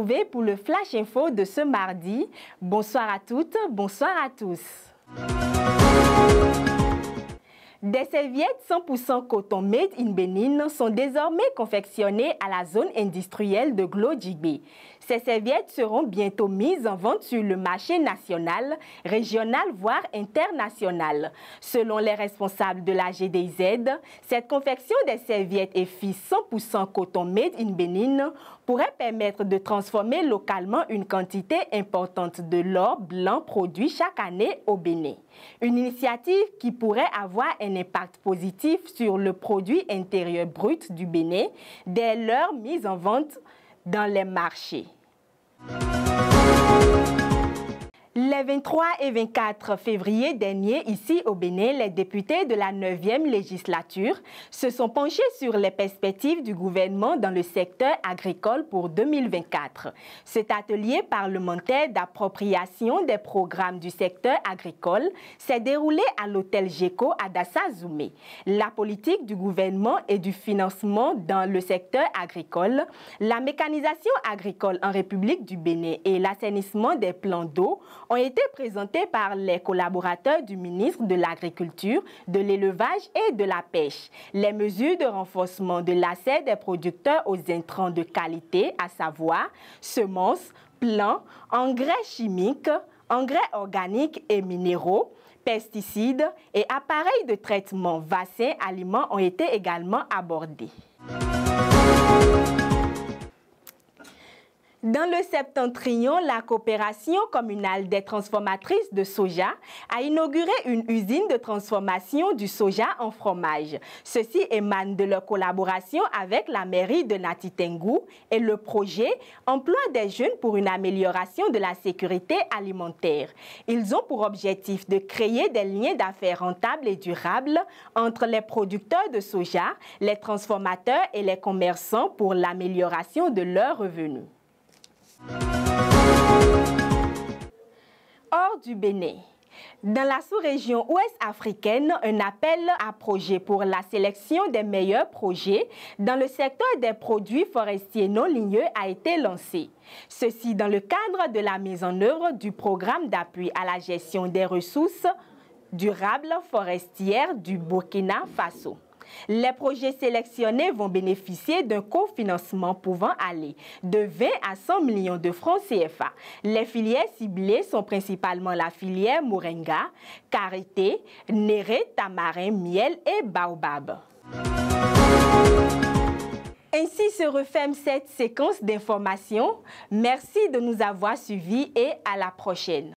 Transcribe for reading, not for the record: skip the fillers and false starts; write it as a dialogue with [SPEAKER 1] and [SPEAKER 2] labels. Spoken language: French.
[SPEAKER 1] retrouver pour le Flash Info de ce mardi. Bonsoir à toutes, bonsoir à tous. Des serviettes 100% coton made in Bénin sont désormais confectionnées à la zone industrielle de Glodjibé. Ces serviettes seront bientôt mises en vente sur le marché national, régional voire international. Selon les responsables de la GDZ, cette confection des serviettes et filles 100% coton made in Bénin pourrait permettre de transformer localement une quantité importante de l'or blanc produit chaque année au Bénin. Une initiative qui pourrait avoir un impact positif sur le produit intérieur brut du Bénin dès leur mise en vente dans les marchés. Les 23 et 24 février dernier, ici au Bénin, les députés de la 9e législature se sont penchés sur les perspectives du gouvernement dans le secteur agricole pour 2024. Cet atelier parlementaire d'appropriation des programmes du secteur agricole s'est déroulé à l'hôtel GECO à Dassa-Zoumé. La politique du gouvernement et du financement dans le secteur agricole, la mécanisation agricole en République du Bénin et l'assainissement des plans d'eau ont été présentés par les collaborateurs du ministre de l'Agriculture, de l'Élevage et de la Pêche. Les mesures de renforcement de l'accès des producteurs aux intrants de qualité, à savoir semences, plants, engrais chimiques, engrais organiques et minéraux, pesticides et appareils de traitement, vaccins, aliments ont été également abordés. Dans le Septentrion, la coopération communale des transformatrices de soja a inauguré une usine de transformation du soja en fromage. Ceci émane de leur collaboration avec la mairie de Natitengu et le projet Emploi des jeunes pour une amélioration de la sécurité alimentaire. Ils ont pour objectif de créer des liens d'affaires rentables et durables entre les producteurs de soja, les transformateurs et les commerçants pour l'amélioration de leurs revenus. Hors du Bénin. Dans la sous-région ouest africaine, un appel à projet pour la sélection des meilleurs projets dans le secteur des produits forestiers non ligneux a été lancé. Ceci dans le cadre de la mise en œuvre du programme d'appui à la gestion des ressources durables forestières du Burkina Faso. Les projets sélectionnés vont bénéficier d'un cofinancement pouvant aller de 20 à 100 millions de francs CFA. Les filières ciblées sont principalement la filière moringa, karité, néré, tamarin, miel et baobab. Ainsi se referme cette séquence d'informations. Merci de nous avoir suivis et à la prochaine.